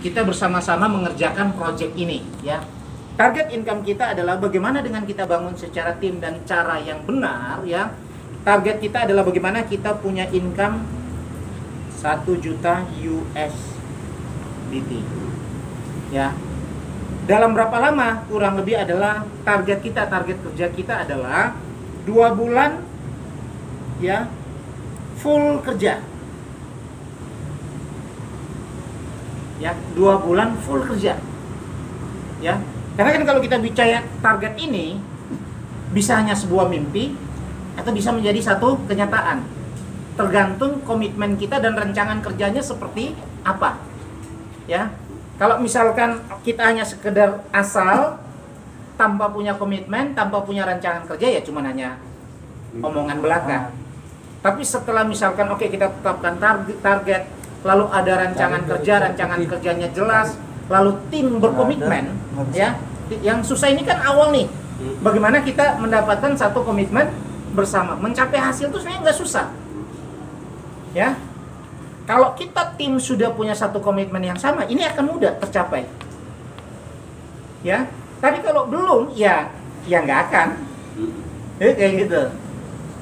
kita bersama-sama mengerjakan project ini ya. Target income kita adalah bagaimana dengan kita bangun secara tim dan cara yang benar ya. Target kita adalah bagaimana kita punya income 1 juta USDT ya. Dalam berapa lama? Kurang lebih adalah target kerja kita adalah 2 bulan ya, full kerja ya, 2 bulan full kerja ya. Karena kan kalau kita bicara target ini bisa hanya sebuah mimpi atau bisa menjadi satu kenyataan, tergantung komitmen kita dan rancangan kerjanya seperti apa ya. Kalau misalkan kita hanya sekedar asal tanpa punya komitmen, tanpa punya rancangan kerja, ya cuma hanya omongan belaka. Tapi setelah misalkan oke, kita tetapkan target, lalu ada rancangan kerjanya jelas, lalu tim berkomitmen ya. Yang susah ini kan awal nih, bagaimana kita mendapatkan satu komitmen bersama. Mencapai hasil itu sebenarnya nggak susah ya. Kalau kita tim sudah punya satu komitmen yang sama, ini akan mudah tercapai ya. Tapi kalau belum, ya nggak akan kayak gitu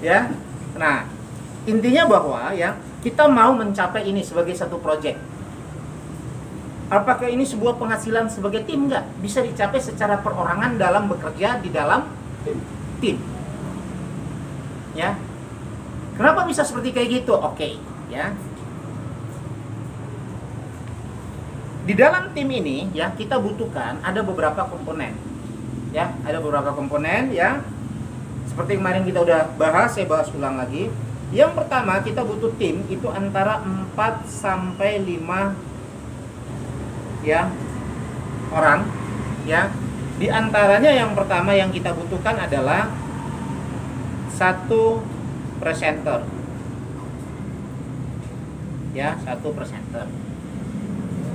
ya. Nah, intinya bahwa ya, kita mau mencapai ini sebagai satu project. Apakah ini sebuah penghasilan sebagai tim? Enggak, bisa dicapai secara perorangan dalam bekerja di dalam tim ya. Kenapa bisa seperti kayak gitu? Oke ya, di dalam tim ini ya, kita butuhkan ada beberapa komponen ya, ada beberapa komponen ya. Seperti kemarin kita udah bahas, saya bahas ulang lagi. Yang pertama, kita butuh tim itu antara 4 sampai 5 ya orang ya. Di antaranya yang pertama yang kita butuhkan adalah 1 presenter ya, 1 presenter.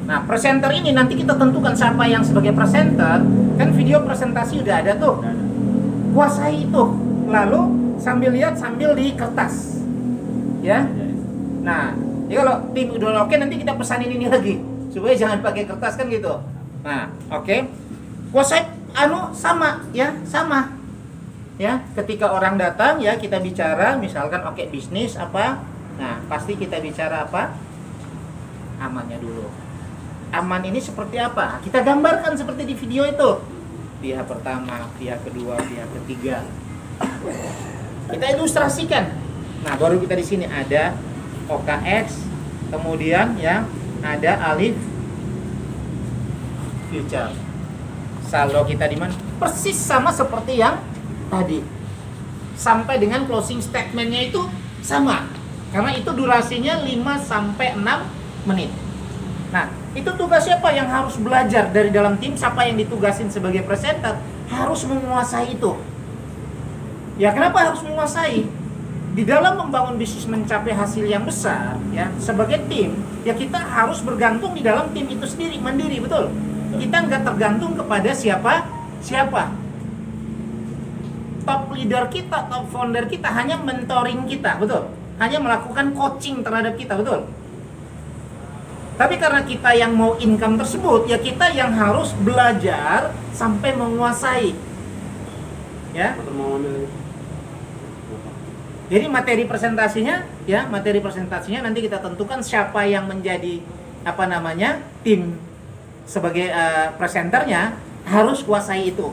Nah, presenter ini nanti kita tentukan siapa yang sebagai presenter. Kan video presentasi udah ada tuh, kuasai itu, lalu sambil lihat sambil di kertas ya. Nah, ya kalau tim udah oke, nanti kita pesanin ini lagi supaya jangan pakai kertas kan gitu. Nah, oke. Kuasai sama ya, sama ya. Ketika orang datang ya, kita bicara misalkan oke, bisnis apa. Nah, pasti kita bicara apa? Amannya dulu. Aman ini seperti apa? Kita gambarkan seperti di video itu. Pihak pertama, pihak kedua, pihak ketiga. Kita ilustrasikan. Nah, baru kita di sini ada OKX, kemudian ya ada Alif Future. Saldo kita di mana? Persis sama seperti yang tadi. Sampai dengan closing statementnya itu sama. Karena itu durasinya 5 sampai 6 menit. Nah, itu tugas siapa yang harus belajar dari dalam tim? Siapa yang ditugasin sebagai presenter? Harus menguasai itu. Ya, kenapa harus menguasai? Di dalam membangun bisnis mencapai hasil yang besar ya, sebagai tim ya, kita harus bergantung di dalam tim itu sendiri, mandiri, betul. Kita nggak tergantung kepada siapa top leader kita, top founder kita hanya mentoring kita, betul, hanya melakukan coaching terhadap kita, betul. Tapi karena kita yang mau income tersebut ya, kita yang harus belajar sampai menguasai ya. Jadi materi presentasinya nanti kita tentukan siapa yang menjadi tim sebagai presenternya, harus kuasai itu.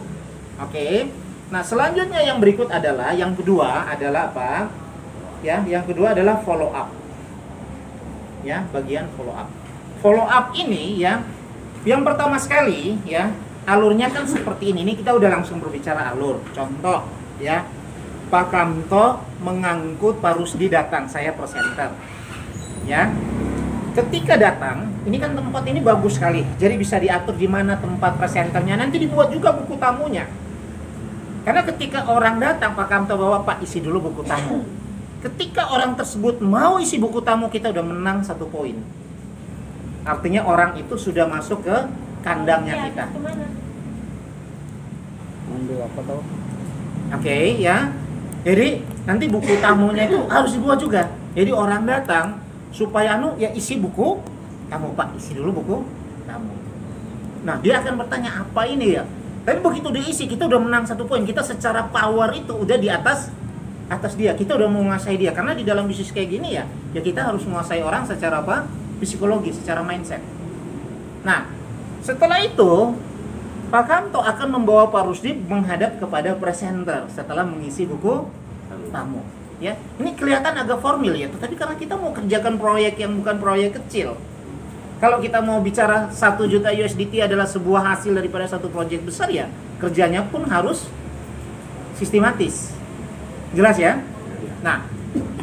Oke. Nah, selanjutnya yang berikut adalah yang kedua adalah apa? Ya, yang kedua adalah follow up. Ya, bagian follow up. Follow up ini ya, yang pertama sekali ya, alurnya kan seperti ini. Ini kita udah langsung berbicara alur. Contoh ya, Pak Kamto mengangkut Pak Rusdi datang, saya presenter ya. Ketika datang, ini kan tempat ini bagus sekali, jadi bisa diatur di mana tempat presenternya, nanti dibuat juga buku tamunya. Karena ketika orang datang, Pak Kamto bawa, Pak isi dulu buku tamu. Ketika orang tersebut mau isi buku tamu, kita udah menang 1 poin. Artinya orang itu sudah masuk ke kandangnya kita. Oke ya. Jadi nanti buku tamunya itu harus dibuat juga. Jadi orang datang supaya ya isi buku tamu, Pak isi dulu buku tamu. Nah, dia akan bertanya apa ini ya? Tapi begitu diisi, kita udah menang 1 poin. Kita secara power itu udah di atas dia. Kita udah menguasai dia. Karena di dalam bisnis kayak gini ya kita harus menguasai orang secara apa? Psikologi, secara mindset. Nah, setelah itu Pak Kamto akan membawa Pak Rusdi menghadap kepada presenter setelah mengisi buku tamu. Ya, ini kelihatan agak formal ya, tetapi karena kita mau kerjakan proyek yang bukan proyek kecil. Kalau kita mau bicara 1 juta USDT adalah sebuah hasil daripada satu proyek besar ya, kerjanya pun harus sistematis. Jelas ya? Nah,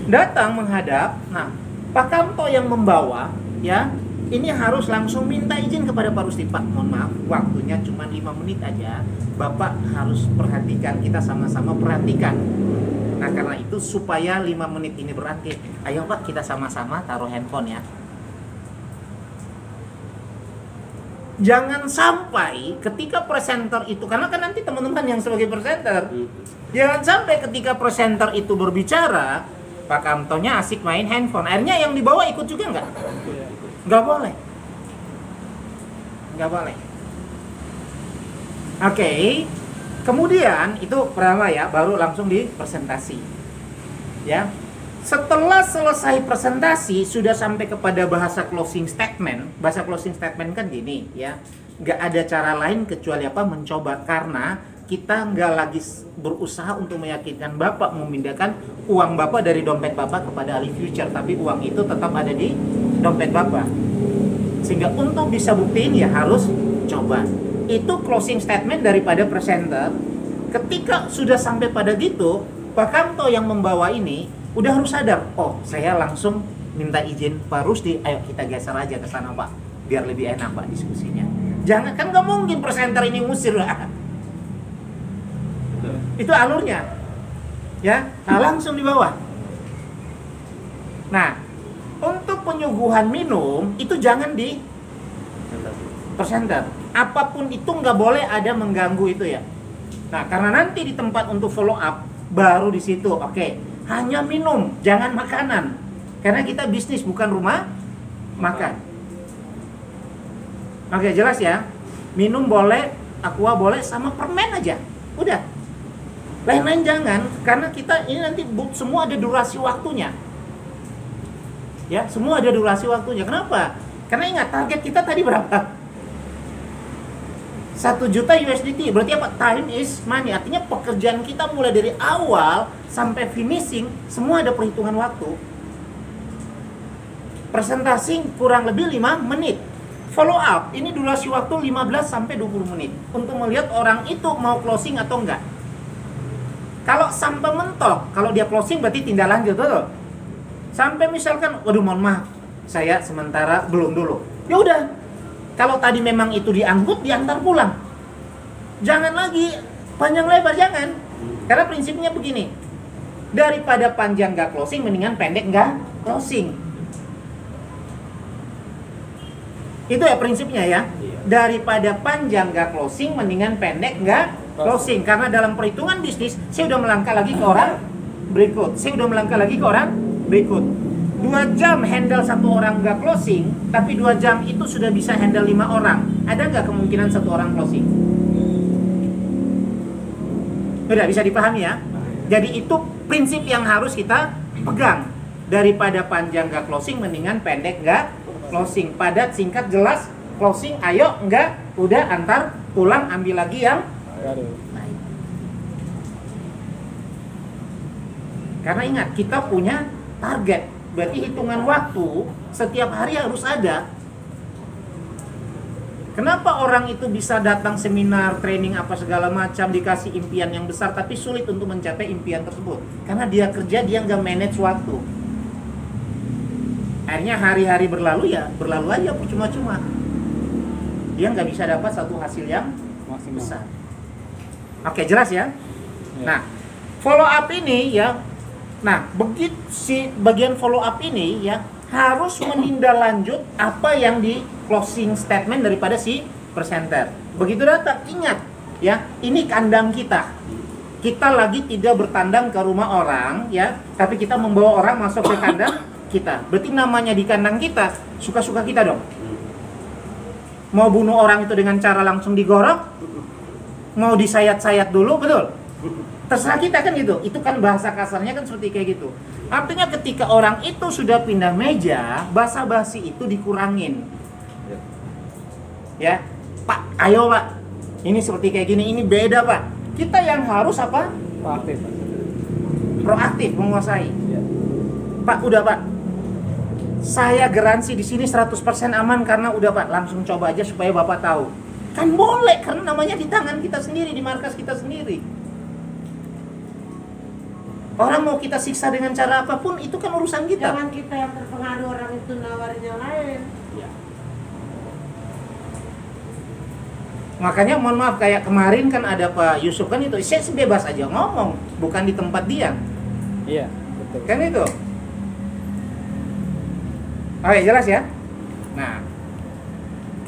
datang menghadap, nah, Pak Kamto yang membawa ya, ini harus langsung minta izin kepada Pak Rusdi. Pak, mohon maaf, waktunya cuma 5 menit aja. Bapak harus perhatikan, kita sama-sama perhatikan. Nah, karena itu supaya 5 menit ini berakhir, ayo Pak, kita sama-sama taruh handphone ya. Jangan sampai ketika presenter itu, karena kan nanti teman-teman yang sebagai presenter, jangan sampai ketika presenter itu berbicara, Pak Kamtonya asik main handphone. Akhirnya yang dibawa ikut juga nggak? Nggak boleh. Nggak boleh. Oke. Kemudian itu pertama ya, baru langsung di presentasi. Ya. Setelah selesai presentasi, sudah sampai kepada bahasa closing statement. Bahasa closing statement kan gini ya, nggak ada cara lain kecuali apa? Mencoba, karena kita nggak lagi berusaha untuk meyakinkan Bapak memindahkan uang Bapak dari dompet Bapak kepada Ali Future, tapi uang itu tetap ada di dompet Bapak. Sehingga untuk bisa buktiin ya harus coba. Itu closing statement daripada presenter. Ketika sudah sampai pada gitu, Pak Kamto yang membawa ini udah harus sadar, oh saya langsung minta izin Pak Rusdi, ayo kita geser aja ke sana Pak, biar lebih enak Pak diskusinya. Jangan, kan nggak mungkin presenter ini ngusir lah. Itu alurnya, ya, nah, langsung di bawah. Nah, untuk penyuguhan minum itu jangan di presenter. Apapun itu nggak boleh ada mengganggu itu ya. Nah, karena nanti di tempat untuk follow up baru di situ, oke. Hanya minum, jangan makanan. Karena kita bisnis bukan rumah makan. Oke, jelas ya. Minum boleh, aqua boleh, sama permen aja. Udah. Lain-lain jangan, karena kita ini nanti semua ada durasi waktunya. Ya, semua ada durasi waktunya. Kenapa? Karena ingat target kita tadi berapa? 1 juta USDT, berarti apa? Time is money. Artinya pekerjaan kita mulai dari awal sampai finishing, semua ada perhitungan waktu. Presentasi kurang lebih 5 menit. Follow up, ini durasi waktu 15 sampai 20 menit. Untuk melihat orang itu mau closing atau enggak. Kalau sampai mentok, kalau dia closing berarti tindak lanjut, betul? Sampai misalkan, waduh mohon maaf, saya sementara belum dulu. Ya udah. Kalau tadi memang itu diangkut, diantar pulang. Jangan lagi panjang lebar, jangan. Karena prinsipnya begini. Daripada panjang nggak closing, mendingan pendek nggak closing. Itu ya prinsipnya ya. Daripada panjang nggak closing, mendingan pendek nggak closing. Karena dalam perhitungan bisnis, saya udah melangkah lagi ke orang berikut. 2 jam handle 1 orang nggak closing, tapi 2 jam itu sudah bisa handle 5 orang. Ada nggak kemungkinan 1 orang closing? Udah bisa dipahami ya? Jadi itu prinsip yang harus kita pegang. Daripada panjang nggak closing, mendingan pendek nggak closing. Padat, singkat, jelas, closing, ayo, enggak, udah antar pulang, ambil lagi yang lain. Karena ingat, kita punya target. Berarti hitungan waktu setiap hari harus ada. Kenapa orang itu bisa datang seminar, training apa segala macam, dikasih impian yang besar tapi sulit untuk mencapai impian tersebut? Karena dia kerja, dia nggak manage waktu. Akhirnya hari-hari berlalu ya, berlalu aja cuma-cuma. Dia nggak bisa dapat satu hasil yang besar. Oke, jelas ya? Nah, follow up ini ya. Nah, begitu si bagian follow up ini ya harus menindaklanjut apa yang di closing statement daripada si presenter. Begitu datang, ingat ya, ini kandang kita. Kita lagi tidak bertandang ke rumah orang ya, tapi kita membawa orang masuk ke kandang kita. Berarti namanya di kandang kita, suka-suka kita dong. Mau bunuh orang itu dengan cara langsung digorok, mau disayat-sayat dulu, betul? Terserah kita kan gitu. Itu kan bahasa kasarnya kan seperti kayak gitu. Artinya ketika orang itu sudah pindah meja, basa-basi itu dikurangin. Ya, Pak, ayo Pak. Ini seperti kayak gini, ini beda Pak. Kita yang harus apa? Proaktif. Proaktif menguasai. Ya. Pak, udah Pak. Saya garansi di sini 100% aman karena udah Pak, langsung coba aja supaya Bapak tahu. Kan boleh, karena namanya di tangan kita sendiri, di markas kita sendiri. Orang mau kita siksa dengan cara apapun, itu kan urusan kita. Jangan kita yang terpengaruh orang itu nawarin yang lain. Ya. Makanya mohon maaf, kayak kemarin kan ada Pak Yusuf kan itu, saya bebas aja ngomong, bukan di tempat dia. Iya, betul. Kan itu. Oke, jelas ya? Nah,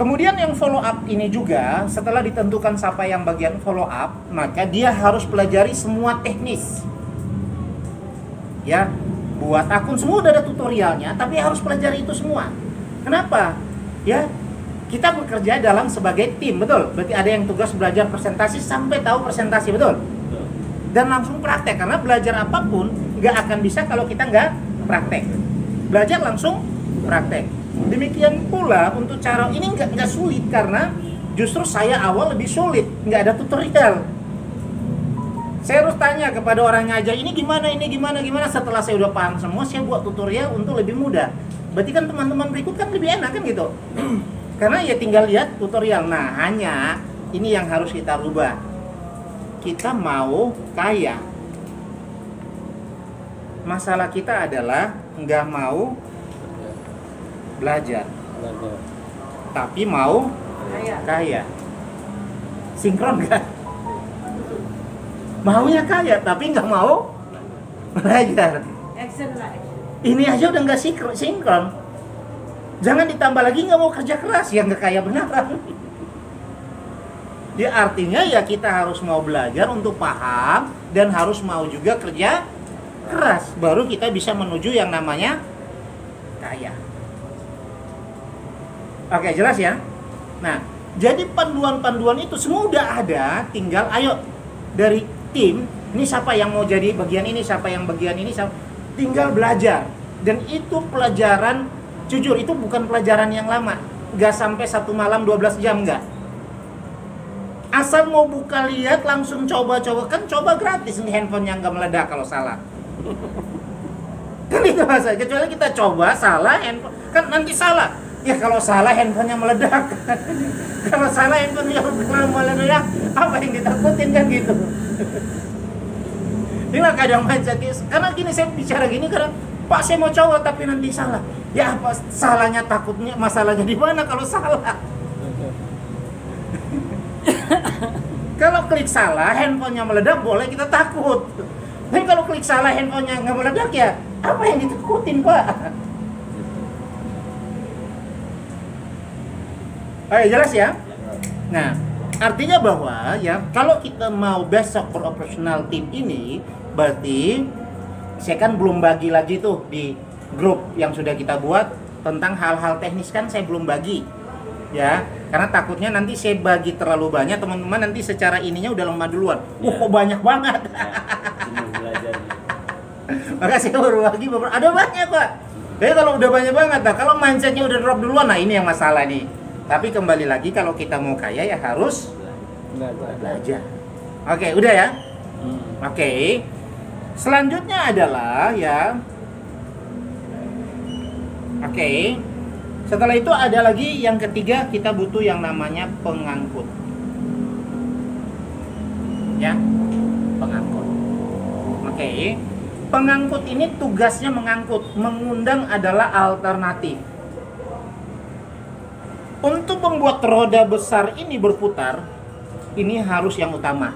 kemudian yang follow up ini juga, setelah ditentukan siapa yang bagian follow up, maka dia harus pelajari semua teknis. Ya, buat akun semua udah ada tutorialnya, tapi harus pelajari itu semua. Kenapa? Ya, kita bekerja dalam sebagai tim, betul? Berarti ada yang tugas belajar presentasi sampai tahu presentasi, betul? Dan langsung praktek, karena belajar apapun nggak akan bisa kalau kita nggak praktek. Belajar langsung praktek. Demikian pula untuk cara ini nggak sulit, karena justru saya awal lebih sulit, nggak ada tutorial. Saya harus tanya kepada orang ngajar, ini gimana. Setelah saya udah paham semua, saya buat tutorial untuk lebih mudah. Berarti kan teman-teman berikut kan lebih enak kan gitu. Karena ya tinggal lihat tutorial. Nah, hanya ini yang harus kita rubah. Kita mau kaya. Masalah kita adalah nggak mau belajar, tapi mau kaya. Sinkron kan? Maunya kaya, tapi nggak mau belajar. Action lah. Ini aja udah nggak sinkron. Jangan ditambah lagi nggak mau kerja keras, yang nggak kaya beneran. Dia artinya ya kita harus mau belajar untuk paham dan harus mau juga kerja keras. Baru kita bisa menuju yang namanya kaya. Oke, jelas ya? Nah, jadi panduan-panduan itu semua udah ada, tinggal ayo dari tim, ini siapa yang mau jadi bagian ini, siapa yang bagian ini, tinggal belajar. Dan itu pelajaran, jujur itu bukan pelajaran yang lama, nggak sampai 1 malam 12 jam, nggak. Asal mau buka lihat langsung coba-coba, kan coba gratis nih handphone yang nggak meledak kalau salah. Kan itu masa, kecuali kita coba salah handphone, kan nanti salah. Ya kalau salah handphonenya meledak. Kalau salah handphonenya meledak, apa yang ditakutin kan gitu. Inilah kadang mindset. Karena gini saya bicara gini karena Pak saya mau coba tapi nanti salah. Ya apa salahnya, takutnya masalahnya di mana kalau salah? Kalau klik salah handphonenya meledak boleh kita takut. Tapi kalau klik salah handphonenya nggak meledak ya apa yang ditakutin Pak? Oke, jelas ya? Nah, artinya bahwa ya kalau kita mau besok beroperasional tim ini, berarti saya kan belum bagi lagi tuh di grup yang sudah kita buat tentang hal-hal teknis kan saya belum bagi. Ya, karena takutnya nanti saya bagi terlalu banyak, teman-teman nanti secara ininya udah lemah duluan. Kok banyak banget. Maka saya baru bagi beberapa. Ada banyak, Pak. Jadi kalau udah banyak banget, nah kalau mindsetnya udah drop duluan, nah ini yang masalah nih. Tapi kembali lagi kalau kita mau kaya ya harus belajar. Oke, udah ya. Oke. Selanjutnya adalah ya. Oke. Setelah itu ada lagi yang ketiga, kita butuh yang namanya pengangkut. Ya. Pengangkut. Oke. Pengangkut ini tugasnya mengangkut, mengundang adalah alternatif. Untuk membuat roda besar ini berputar, ini harus yang utama.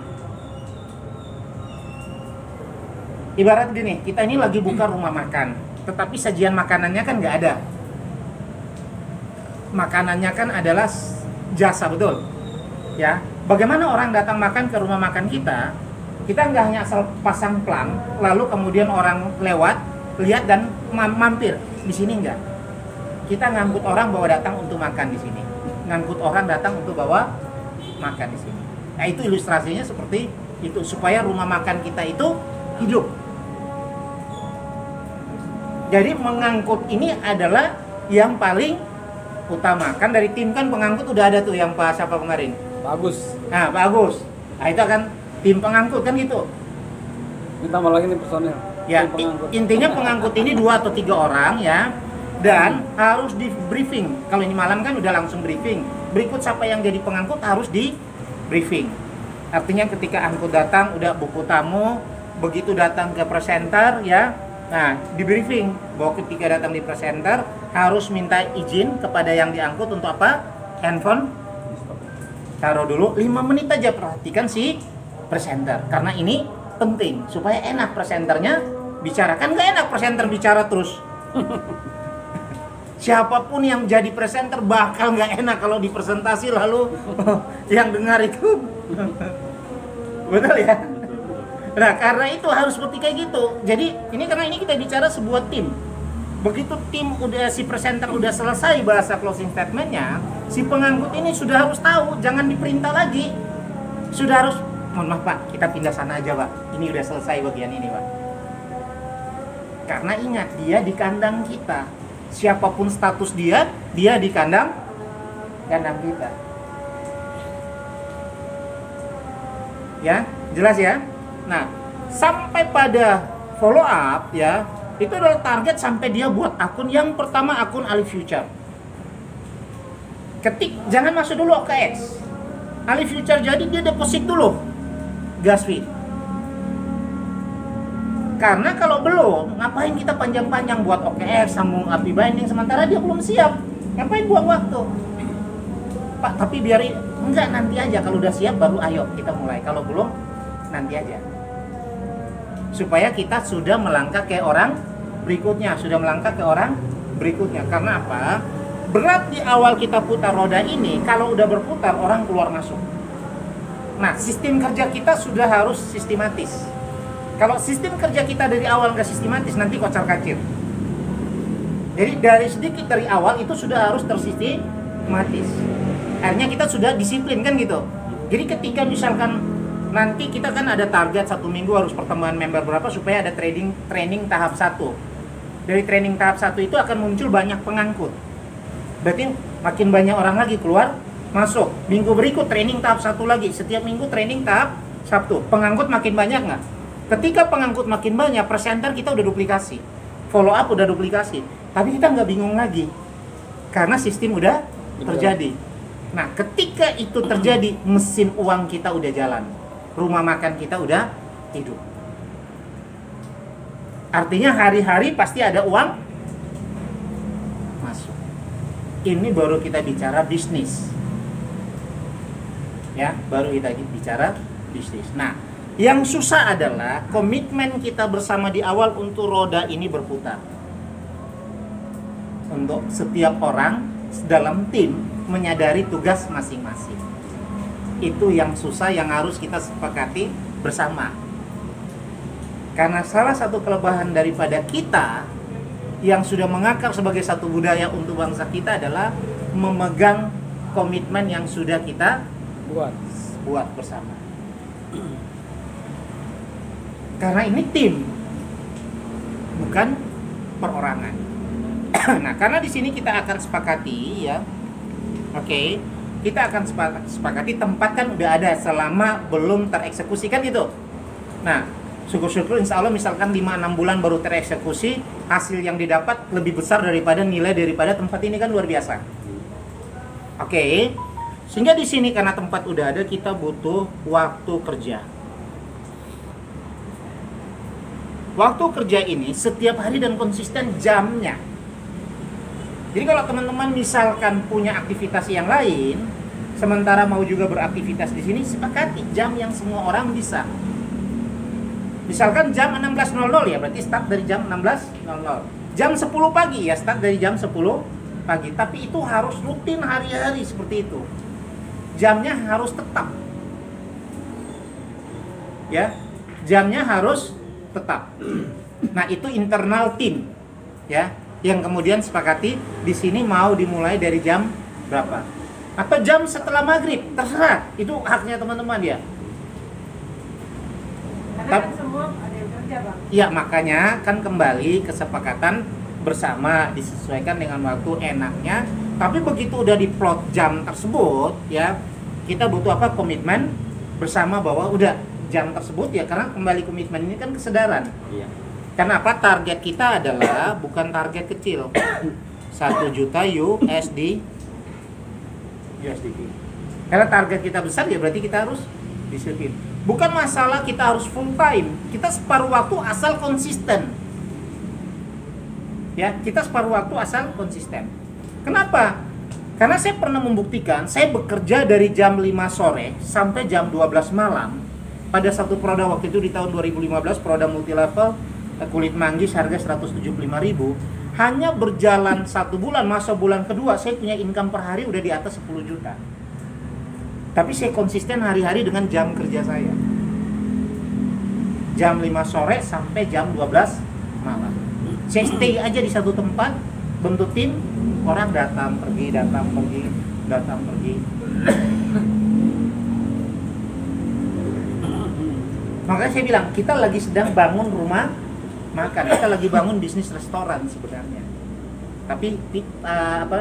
Ibarat gini, kita ini lagi buka rumah makan, tetapi sajian makanannya kan nggak ada. Makanannya kan adalah jasa, betul? Ya, bagaimana orang datang makan ke rumah makan kita? Kita nggak hanya asal pasang plang, lalu kemudian orang lewat, lihat dan mampir. Di sini nggak. Kita ngangkut orang bahwa datang untuk makan di sini. ngangkut orang datang untuk bawa makan di sini. Nah, itu ilustrasinya seperti itu supaya rumah makan kita itu hidup. Jadi mengangkut ini adalah yang paling utama. Kan dari tim kan pengangkut udah ada tuh yang Pak siapa kemarin? Bagus. Nah, Pak Agus. Nah, itu akan tim pengangkut kan gitu. Ditambah lagi nih personil. Ya, Tim pengangkut. intinya pengangkut ini 2 atau 3 orang ya. Dan harus di briefing. Kalau ini malam kan udah langsung briefing. Berikut siapa yang jadi pengangkut harus di briefing. Artinya ketika angkut datang udah buku tamu, begitu datang ke presenter ya. Nah, di briefing bahwa ketika datang di presenter harus minta izin kepada yang diangkut untuk apa? Handphone taruh dulu 5 menit aja, perhatikan si presenter karena ini penting supaya enak presenternya bicara. Kan nggak enak presenter bicara terus. Siapapun yang jadi presenter bakal nggak enak kalau dipresentasi lalu yang dengar itu betul ya. Nah, karena itu harus seperti kayak gitu. Jadi ini karena ini kita bicara sebuah tim. Begitu tim udah si presenter udah selesai bahasa closing statementnya, si pengangkut ini sudah harus tahu, jangan diperintah lagi. Sudah harus, mohon maaf Pak, kita pindah sana aja Pak. Ini udah selesai bagian ini Pak. Karena ingat dia di kandang kita. Siapapun status dia di kandang kita. Ya, jelas ya? Nah, sampai pada follow up ya, itu adalah target sampai dia buat akun yang pertama, akun Ali Future. Jangan masuk dulu OKX. Ali Future jadi dia deposit dulu gas fee. Karena kalau belum, ngapain kita panjang-panjang buat OKX, sambung API binding sementara dia belum siap. Ngapain buang waktu? Pak, tapi biar enggak, nanti aja kalau udah siap baru ayo kita mulai. Kalau belum, nanti aja. Supaya kita sudah melangkah ke orang berikutnya, Karena apa? Berat di awal kita putar roda ini, kalau udah berputar orang keluar masuk. Nah, sistem kerja kita sudah harus sistematis. Kalau sistem kerja kita dari awal nggak sistematis, nanti kocar-kacir. Jadi dari awal itu sudah harus tersistematis. Akhirnya kita sudah disiplin kan gitu. Jadi ketika misalkan nanti kita kan ada target 1 minggu harus pertemuan member berapa supaya ada training tahap 1. Dari training tahap 1 itu akan muncul banyak pengangkut. Berarti makin banyak orang lagi keluar masuk. Minggu berikut training tahap 1 lagi. Setiap minggu training tahap 1. Pengangkut makin banyak nggak? Ketika pengangkut makin banyak, presenter kita udah duplikasi, follow up udah duplikasi, tapi kita nggak bingung lagi karena sistem udah terjadi. Nah, ketika itu terjadi, mesin uang kita udah jalan, rumah makan kita udah hidup. Artinya hari-hari pasti ada uang masuk. Ini baru kita bicara bisnis, ya, baru kita bicara bisnis. Nah, yang susah adalah komitmen kita bersama di awal untuk roda ini berputar. Untuk setiap orang dalam tim menyadari tugas masing-masing. Itu yang susah, yang harus kita sepakati bersama. Karena salah satu kelebihan daripada kita yang sudah mengakar sebagai satu budaya untuk bangsa kita adalah memegang komitmen yang sudah kita buat bersama. Karena ini tim, bukan perorangan. Nah, karena di sini kita akan sepakati ya, oke, kita akan sepakati tempat kan udah ada selama belum tereksekusi kan gitu. Nah, syukur-syukur insya Allah misalkan 5-6 bulan baru tereksekusi, hasil yang didapat lebih besar daripada nilai daripada tempat ini kan luar biasa. Oke, sehingga di sini karena tempat udah ada kita butuh waktu kerja. Waktu kerja ini setiap hari dan konsisten jamnya. Jadi kalau teman-teman misalkan punya aktivitas yang lain, sementara mau juga beraktivitas di sini, sepakati jam yang semua orang bisa. Misalkan jam 16.00 ya, berarti start dari jam 16.00. Jam 10 pagi ya, start dari jam 10 pagi. Tapi itu harus rutin hari-hari seperti itu. Jamnya harus tetap. Ya, jamnya harus tetap. Nah, itu internal tim ya, yang kemudian sepakati di sini mau dimulai dari jam berapa. atau jam setelah maghrib, terserah, itu haknya teman-teman ya. Karena kan semua ada yang kerja, Bang. Ya makanya kan kembali kesepakatan bersama, disesuaikan dengan waktu enaknya. Tapi begitu udah diplot jam tersebut ya, kita butuh apa, komitmen bersama bahwa udah jam tersebut ya, karena kembali komitmen ini kan kesadaran. Iya. Karena apa, target kita adalah bukan target kecil. 1 juta USD. Karena target kita besar ya berarti kita harus disiplin. Bukan masalah kita harus full time, kita separuh waktu asal konsisten. Ya, kita separuh waktu asal konsisten. Kenapa? Karena saya pernah membuktikan, saya bekerja dari jam 5 sore sampai jam 12 malam pada satu produk waktu itu di tahun 2015, produk multilevel kulit manggis harga 175.000. Hanya berjalan 1 bulan, masa bulan kedua saya punya income per hari udah di atas 10 juta. Tapi saya konsisten hari-hari dengan jam kerja saya. Jam 5 sore sampai jam 12 malam. Saya stay aja di satu tempat, bentuk tim, orang datang pergi, datang pergi, datang pergi. Makanya saya bilang, kita lagi sedang bangun rumah makan, kita lagi bangun bisnis restoran sebenarnya. Tapi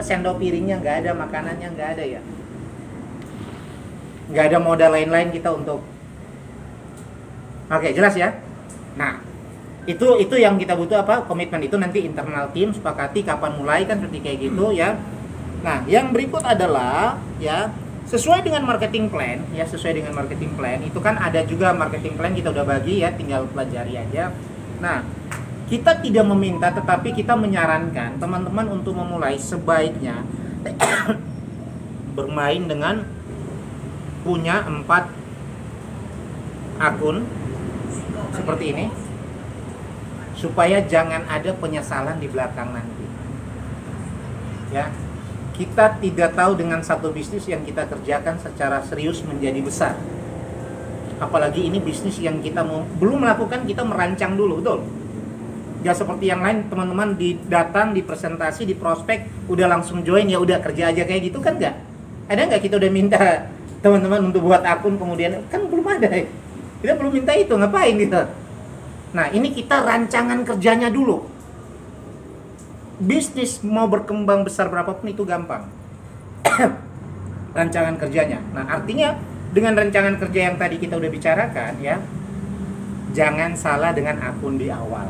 sendok piringnya nggak ada, makanannya nggak ada ya. Nggak ada modal lain-lain kita untuk. Oke, jelas ya. Nah, itu yang kita butuh apa? Komitmen itu nanti internal tim sepakati kapan mulai kan seperti kayak gitu ya. Nah, yang berikut adalah ya sesuai dengan marketing plan ya, sesuai dengan marketing plan itu kan ada juga marketing plan kita udah bagi ya, tinggal pelajari aja. Nah, kita tidak meminta tetapi kita menyarankan teman-teman untuk memulai sebaiknya bermain dengan punya 4 akun seperti ini supaya jangan ada penyesalan di belakang nanti. Ya, kita tidak tahu dengan satu bisnis yang kita kerjakan secara serius menjadi besar. Apalagi ini bisnis yang kita belum melakukan, kita merancang dulu, betul? Gak seperti yang lain teman-teman datang, di presentasi, di prospek, udah langsung join ya udah kerja aja kayak gitu kan nggak? Ada nggak kita udah minta teman-teman untuk buat akun kemudian kan belum ada ya. Kita belum minta itu, ngapain gitu. Nah, ini kita rancangan kerjanya dulu. Bisnis mau berkembang besar berapapun itu gampang. Rancangan kerjanya. Nah, artinya dengan rancangan kerja yang tadi kita udah bicarakan ya, jangan salah dengan akun di awal.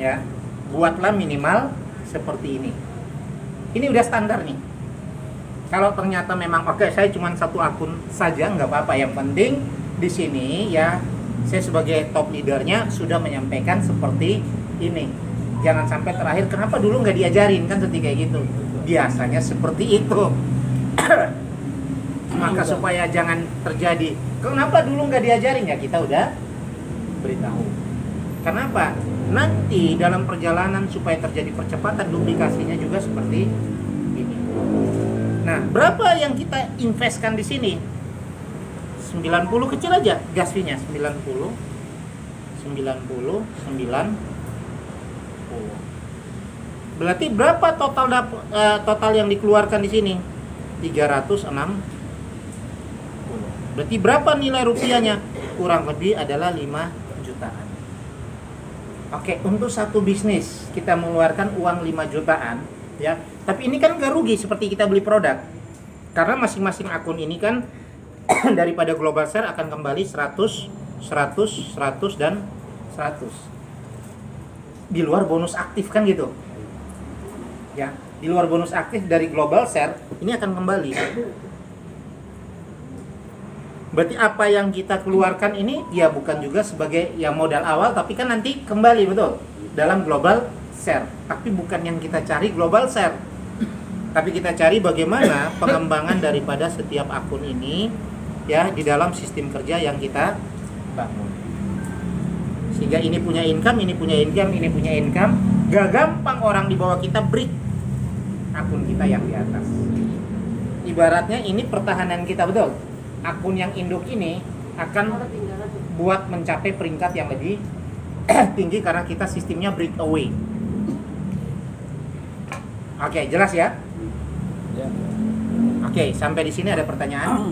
Ya, buatlah minimal seperti ini. Ini udah standar nih. Kalau ternyata memang oke, saya cuma satu akun saja nggak apa-apa. Yang penting di sini ya, saya sebagai top leadernya sudah menyampaikan seperti ini. Jangan sampai terakhir kenapa dulu nggak diajarin kan seperti kayak gitu. Biasanya seperti itu. Maka supaya jangan terjadi kenapa dulu nggak diajarin ya, kita udah beritahu. Kenapa? Nanti dalam perjalanan supaya terjadi percepatan duplikasinya juga seperti ini. Nah, berapa yang kita investkan di sini? 90 kecil aja gas fee-nya, 90. Berarti berapa total yang dikeluarkan di sini? 360. Berarti berapa nilai rupiahnya? Kurang lebih adalah 5 jutaan. Oke, untuk satu bisnis kita mengeluarkan uang 5 jutaan ya. Tapi ini kan gak rugi seperti kita beli produk. Karena masing-masing akun ini kan daripada global share akan kembali 100, 100, 100 dan 100. Di luar bonus aktif kan gitu. Ya, di luar bonus aktif dari global share ini akan kembali. Berarti apa yang kita keluarkan ini ya bukan juga sebagai ya modal awal, tapi kan nanti kembali, betul, dalam global share. Tapi bukan yang kita cari global share, tapi kita cari bagaimana pengembangan daripada setiap akun ini ya di dalam sistem kerja yang kita bangun. Sehingga ini punya income, ini punya income, ini punya income. Gak gampang orang di bawah kita break akun kita yang di atas. Ibaratnya ini pertahanan kita, betul. Akun yang induk ini akan buat mencapai peringkat yang lebih tinggi karena kita sistemnya breakaway. Oke, jelas ya? Ya. Oke, sampai di sini ada pertanyaan?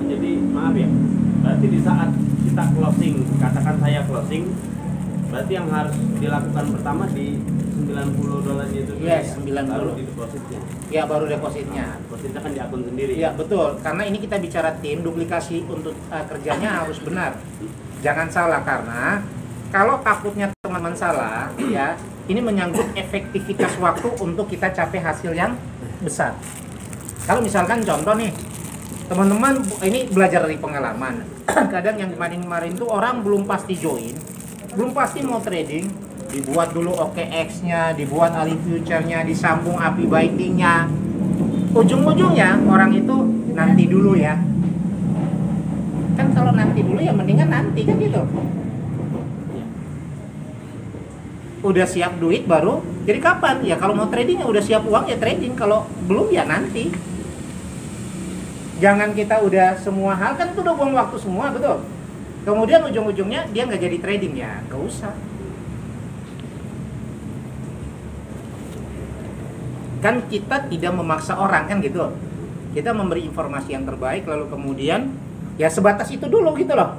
Jadi maaf ya, berarti di saat kita closing, katakan saya closing, berarti yang harus dilakukan pertama di $90 itu dulu Yes, ya? 90. Baru di depositnya. Ya, baru depositnya. Depositnya kan di akun sendiri. Ya, betul. Karena ini kita bicara tim, duplikasi untuk kerjanya harus benar. Jangan salah, karena kalau takutnya teman-teman salah, ya, ini menyangkut efektivitas waktu untuk kita capai hasil yang besar. Kalau misalkan contoh nih, teman-teman ini belajar dari pengalaman. Kadang yang kemarin-kemarin tuh orang belum pasti join, belum pasti mau trading, dibuat dulu OKX-nya, dibuat Ali Future-nya, disambung API binding-nya. Ujung-ujungnya orang itu nanti dulu ya. Kan kalau nanti dulu ya mendingan nanti kan gitu. Udah siap duit baru, jadi kapan? Ya kalau mau trading ya udah siap uang ya trading, kalau belum ya nanti. Jangan kita udah semua hal, kan itu udah buang waktu semua, betul? Kemudian ujung-ujungnya dia nggak jadi trading, ya nggak usah. Kan kita tidak memaksa orang, kan gitu. Kita memberi informasi yang terbaik, lalu kemudian ya sebatas itu dulu gitu loh.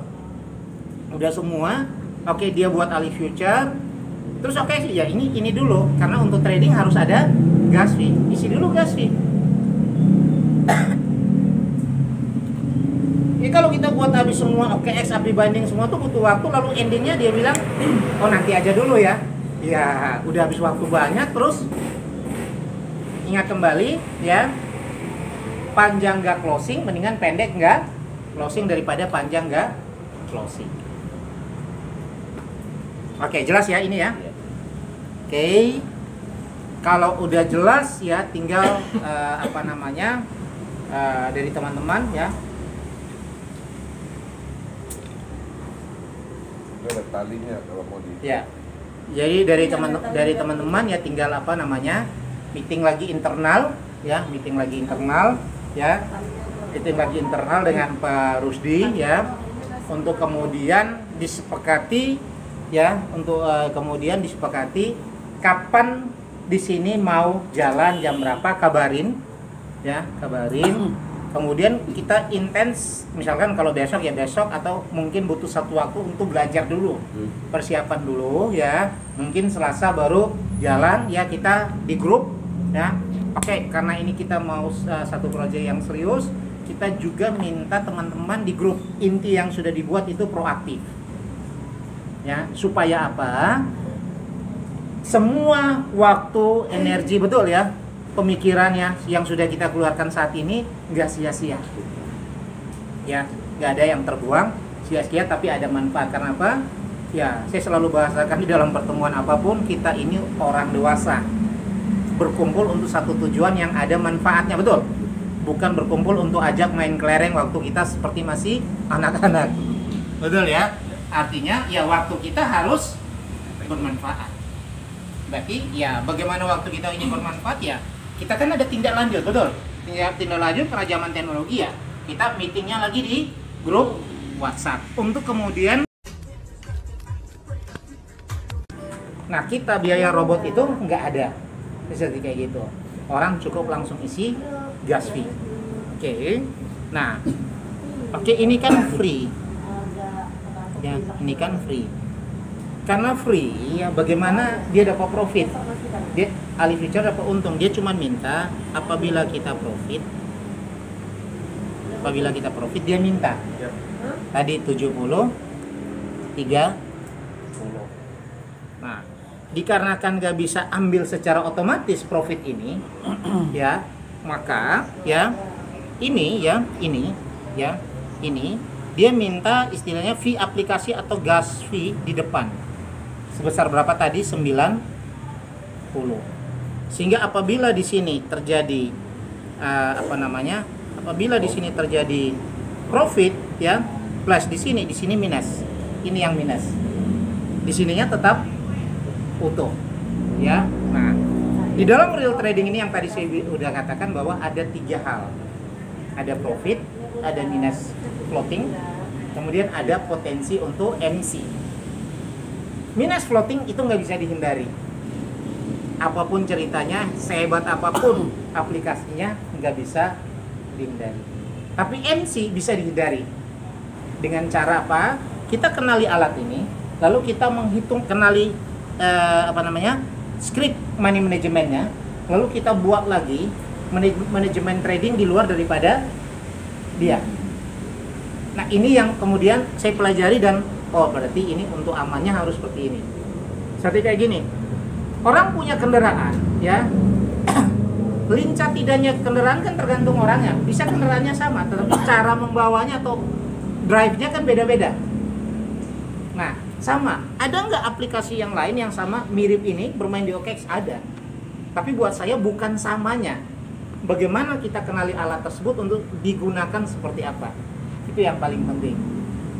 Udah semua, oke dia buat Ali Future, terus oke sih ya ini dulu, karena untuk trading harus ada gas fee, isi dulu gas fee. Ya kalau kita buat habis semua OKX, API binding semua tuh butuh waktu, lalu endingnya dia bilang, oh nanti aja dulu ya. Ya udah habis waktu banyak, terus ingat kembali ya, panjang nggak closing, mendingan pendek nggak closing daripada panjang nggak closing. Oke, jelas ya ini ya. Oke, kalau udah jelas ya, tinggal dari teman-teman ya. Ada talinya kalau mau di. Ya. Jadi dari teman-teman ya tinggal meeting lagi internal ya, meeting lagi internal dengan Pak Rusdi ya, untuk kemudian disepakati ya, kemudian disepakati kapan di sini mau jalan, jam berapa, kabarin. Kemudian kita intens, misalkan kalau besok ya besok, atau mungkin butuh satu waktu untuk belajar dulu, persiapan dulu ya. Mungkin Selasa baru jalan ya, kita di grup ya. Oke, karena ini kita mau satu proyek yang serius, kita juga minta teman-teman di grup inti yang sudah dibuat itu proaktif ya, supaya apa? Semua waktu, energi, betul ya, pemikirannya yang sudah kita keluarkan saat ini nggak sia-sia ya, nggak ada yang terbuang sia-sia, tapi ada manfaat. Karena apa? Ya, saya selalu bahasakan di dalam pertemuan apapun, kita ini orang dewasa berkumpul untuk satu tujuan yang ada manfaatnya, betul? Bukan berkumpul untuk ajak main kelereng waktu kita seperti masih anak-anak, betul ya? Artinya ya waktu kita harus bermanfaat. Berarti ya bagaimana waktu kita ini bermanfaat ya, kita kan ada tindak lanjut, betul? Tindak lanjut kerajaman teknologi ya. Kita meetingnya lagi di grup WhatsApp untuk kemudian, nah kita biaya robot itu nggak ada, seperti kayak gitu. Orang cukup langsung isi gas fee. Oke. Nah, ini kan free. Ya, ini kan free. Karena free, ya bagaimana dia dapat profit? Dia Ali Future dapat untung. Dia cuma minta apabila kita profit, dia minta. Tadi 70, 30. Nah, dikarenakan nggak bisa ambil secara otomatis profit ini, ya, maka ya ini dia minta istilahnya fee aplikasi atau gas fee di depan sebesar berapa tadi? 90. Sehingga apabila di sini terjadi apabila di sini terjadi profit ya, plus di sini minus. Ini yang minus. Di sininya tetap utuh ya. Nah, di dalam real trading ini yang tadi saya udah katakan bahwa ada 3 hal. Ada profit, ada minus floating, kemudian ada potensi untuk emisi. Minus floating itu nggak bisa dihindari. Apapun ceritanya, sehebat apapun aplikasinya nggak bisa dihindari. Tapi MC bisa dihindari. Dengan cara apa? Kita kenali alat ini, lalu kita kenali script money manajemennya, lalu kita buat lagi manajemen trading di luar daripada dia. Nah, ini yang kemudian saya pelajari dan berarti ini untuk amannya harus seperti ini. Seperti kayak gini. Orang punya kendaraan, ya. Lincah tidaknya kendaraan kan tergantung orangnya. Bisa kendaraannya sama, tetapi cara membawanya atau drive-nya kan beda-beda. Nah, sama. Ada nggak aplikasi yang lain yang sama mirip ini bermain di OKX? Ada. Tapi buat saya bukan samanya. Bagaimana kita kenali alat tersebut untuk digunakan seperti apa? Itu yang paling penting.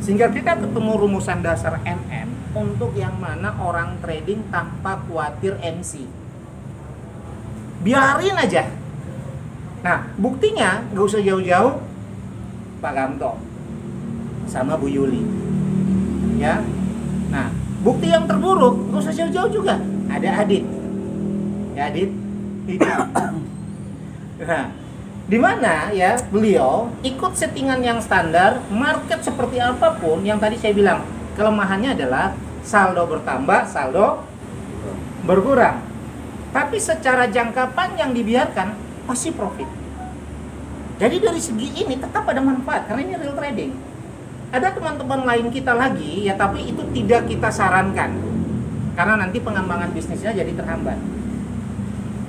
Sehingga kita ketemu rumusan dasar MM untuk yang mana orang trading tanpa khawatir MC. Biarin aja. Nah, buktinya nggak usah jauh-jauh Pak Gamto sama Bu Yuli, ya. Nah, bukti yang terburuk nggak usah jauh-jauh juga. Ada Adit, ya Adit. Nah, di mana ya beliau ikut settingan yang standar, market seperti apapun yang tadi saya bilang kelemahannya adalah saldo bertambah, saldo berkurang. Tapi secara jangka panjang dibiarkan pasti profit. Jadi dari segi ini tetap ada manfaat karena ini real trading. Ada teman-teman lain kita lagi ya, tapi itu tidak kita sarankan karena nanti pengembangan bisnisnya jadi terhambat.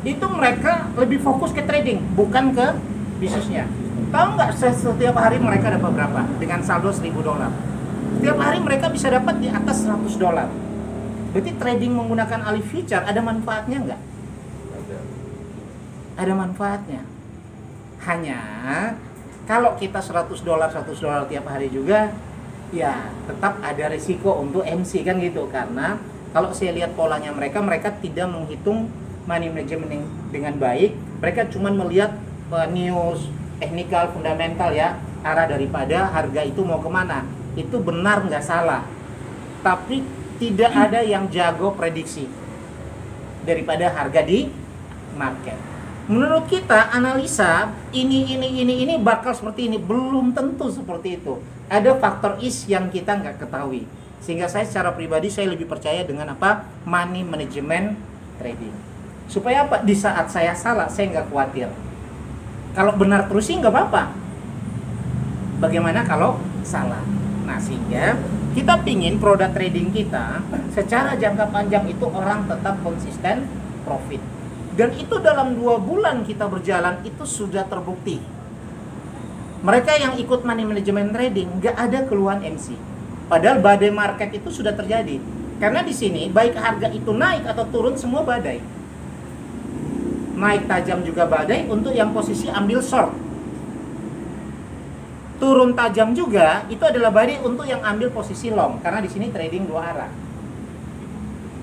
Itu mereka lebih fokus ke trading bukan ke bisnisnya. Tahu nggak setiap hari mereka dapat berapa dengan saldo $1.000? Setiap hari mereka bisa dapat di atas $100. Berarti trading menggunakan alih future ada manfaatnya nggak? Ada manfaatnya. Hanya kalau kita $100 tiap hari juga, ya tetap ada risiko untuk MC kan gitu. Karena kalau saya lihat polanya mereka tidak menghitung money management dengan baik. Mereka cuma melihat news, technical, fundamental ya, arah daripada harga itu mau kemana. Itu benar nggak salah. Tapi tidak ada yang jago prediksi daripada harga di market. Menurut kita analisa ini bakal seperti ini, belum tentu seperti itu. Ada faktor is yang kita nggak ketahui. Sehingga saya secara pribadi saya lebih percaya dengan apa? Money management trading. Supaya apa? Di saat saya salah saya nggak khawatir. Kalau benar terus sih nggak apa-apa. Bagaimana kalau salah? Nah, sehingga kita pingin produk trading kita secara jangka panjang itu orang tetap konsisten profit. Dan itu dalam 2 bulan kita berjalan itu sudah terbukti. Mereka yang ikut money management trading nggak ada keluhan MC. Padahal badai market itu sudah terjadi. Karena di sini baik harga itu naik atau turun semua badai. Naik tajam juga badai untuk yang posisi ambil short. Turun tajam juga itu adalah badai untuk yang ambil posisi long. Karena di sini trading 2 arah.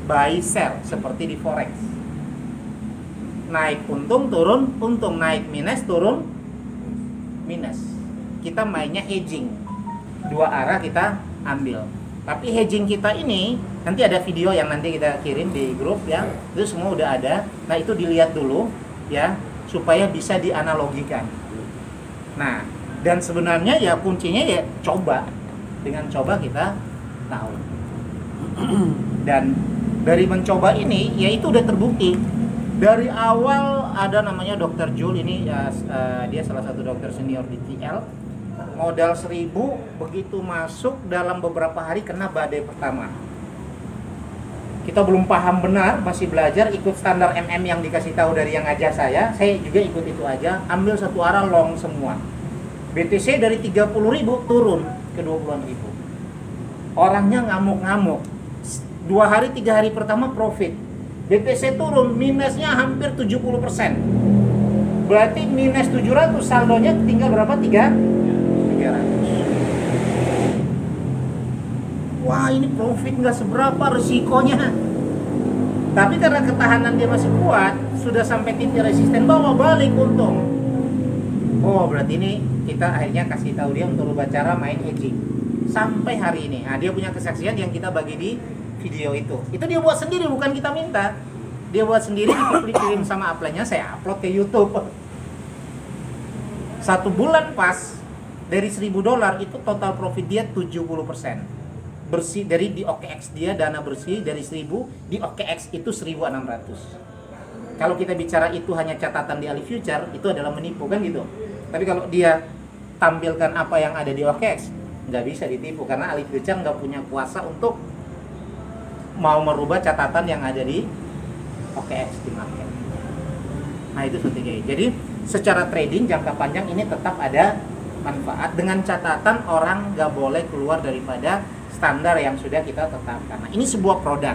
Buy sell seperti di forex. Naik untung, turun untung, naik minus, turun minus. Kita mainnya hedging. 2 arah kita ambil. Tapi hedging kita ini nanti ada video yang nanti kita kirim di grup ya. Itu semua udah ada. Nah, itu dilihat dulu ya supaya bisa dianalogikan. Nah, dan sebenarnya ya kuncinya ya coba. Dengan coba kita tahu. Dan dari mencoba ini ya itu udah terbukti. Dari awal ada namanya Dr. Jul ini dia salah satu dokter senior di TL. Modal 1.000 begitu masuk dalam beberapa hari kena badai pertama. Kita belum paham benar, masih belajar, ikut standar MM yang dikasih tahu dari yang ngajar saya juga ikut itu aja, ambil satu arah long semua. BTC dari 30.000 turun ke 20.000. Orangnya ngamuk-ngamuk. 2 hari 3 hari pertama profit. BTC turun, minusnya hampir 70%. Berarti minus 700, saldonya tinggal berapa? 300. Wah, ini profit nggak seberapa, risikonya. Tapi karena ketahanan dia masih kuat, sudah sampai titik resisten, bawa balik untung. Oh, berarti ini kita akhirnya kasih tahu dia untuk rubah cara main hedging. Sampai hari ini. Nah, dia punya kesaksian yang kita bagi di video itu dia buat sendiri, bukan kita minta. dia buat sendiri, dikirim sama upline-nya, saya upload ke YouTube. 1 bulan pas dari $1.000 itu total profit dia 70%. Bersih dari di OKX dia dana bersih dari 1.000 di OKX itu 1.600. Kalau kita bicara itu hanya catatan di Ali Future, itu adalah menipu kan gitu. Tapi kalau dia tampilkan apa yang ada di OKX, nggak bisa ditipu karena Ali Future nggak punya kuasa untuk mau merubah catatan yang ada di OKX di market. Nah itu strategi. Jadi secara trading jangka panjang ini tetap ada manfaat dengan catatan orang nggak boleh keluar daripada standar yang sudah kita tetapkan. Nah ini sebuah produk.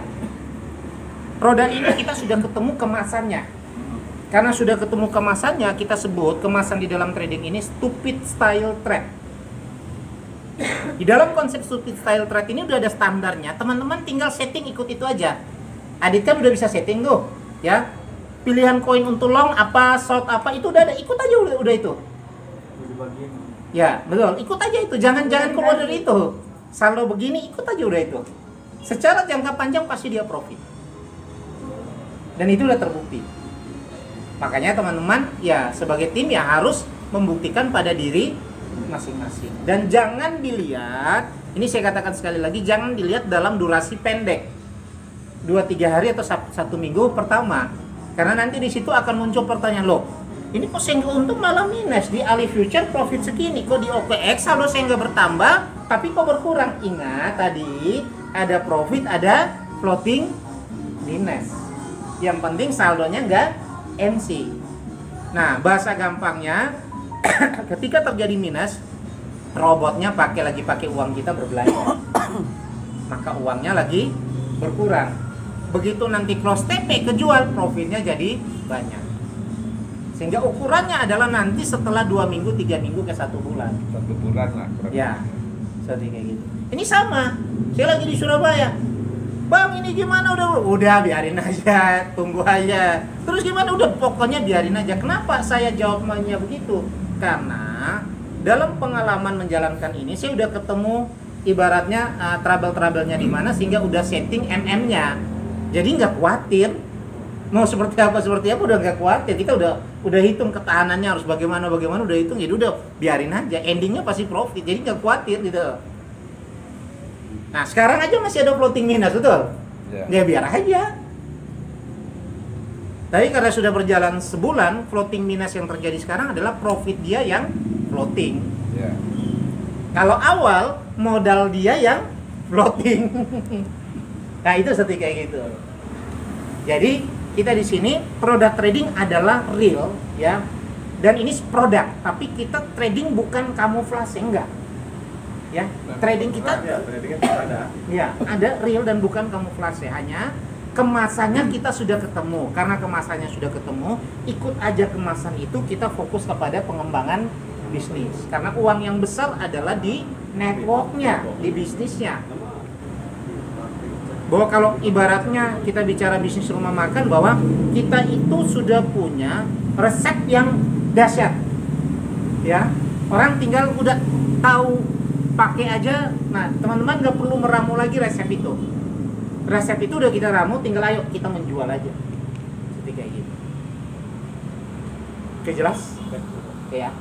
Produk ini kita sudah ketemu kemasannya. Karena sudah ketemu kemasannya, kita sebut kemasan di dalam trading ini stupid style trade. Di dalam konsep stupid style trade ini udah ada standarnya. Teman-teman tinggal setting ikut itu aja. Adit kan udah bisa setting tuh, ya. Pilihan koin untuk long apa, short apa itu udah ada. Ikut aja udah itu. Ya, betul. Ikut aja itu. Jangan keluar dari itu. Saldo begini ikut aja udah itu. Secara jangka panjang pasti dia profit. Dan itu udah terbukti. Makanya teman-teman ya sebagai tim ya harus membuktikan pada diri masing-masing. Dan jangan dilihat, ini saya katakan sekali lagi, jangan dilihat dalam durasi pendek 2-3 hari atau 1 minggu pertama. Karena nanti di situ akan muncul pertanyaan, loh ini kok saya nggak untung malah minus, di Ali Future profit segini, kok di OKX saldo saya nggak bertambah tapi kok berkurang. Ingat tadi ada profit, ada floating minus. Yang penting saldonya nggak MC. Nah, bahasa gampangnya ketika terjadi minus, robotnya pakai uang kita berbelanja. Maka uangnya lagi berkurang. Begitu nanti close TP kejual, profitnya jadi banyak. Sehingga ukurannya adalah nanti setelah 2 minggu, 3 minggu ke 1 bulan. 1 bulan lah kurang Ya, lebih. seperti kayak gitu. Ini sama. Saya lagi di Surabaya. Bang ini gimana udah biarin aja, tunggu aja. Terus gimana udah pokoknya biarin aja. Kenapa saya jawabnya begitu? Karena dalam pengalaman menjalankan ini saya udah ketemu ibaratnya trouble-troublenya di mana sehingga udah setting MM-nya. Jadi nggak khawatir mau seperti apa udah nggak khawatir. Kita udah hitung ketahanannya harus bagaimana udah hitung. Jadi udah biarin aja. Endingnya pasti profit. Jadi nggak khawatir gitu. Nah sekarang aja masih ada floating minus, betul? Ya biar aja. Tapi karena sudah berjalan sebulan, floating minus yang terjadi sekarang adalah profit dia yang floating. Ya. Kalau awal modal dia yang floating. Nah itu seperti kayak gitu. Jadi kita di sini produk trading adalah real, ya. Dan ini produk, tapi kita trading bukan kamuflase, enggak. Ya, trading kita ada real dan bukan kamuflase, hanya kemasannya kita sudah ketemu. Karena kemasannya sudah ketemu, ikut aja kemasan itu, kita fokus kepada pengembangan bisnis. Karena uang yang besar adalah di networknya, di bisnisnya. Bahwa kalau ibaratnya kita bicara bisnis rumah makan, bahwa kita itu sudah punya resep yang dahsyat. Ya, orang tinggal udah tahu pakai aja. Nah teman-teman nggak perlu meramu lagi resep itu. Resep itu udah kita ramu, tinggal ayo kita menjual aja. Seperti kayak gitu. Oke jelas? Oke ya.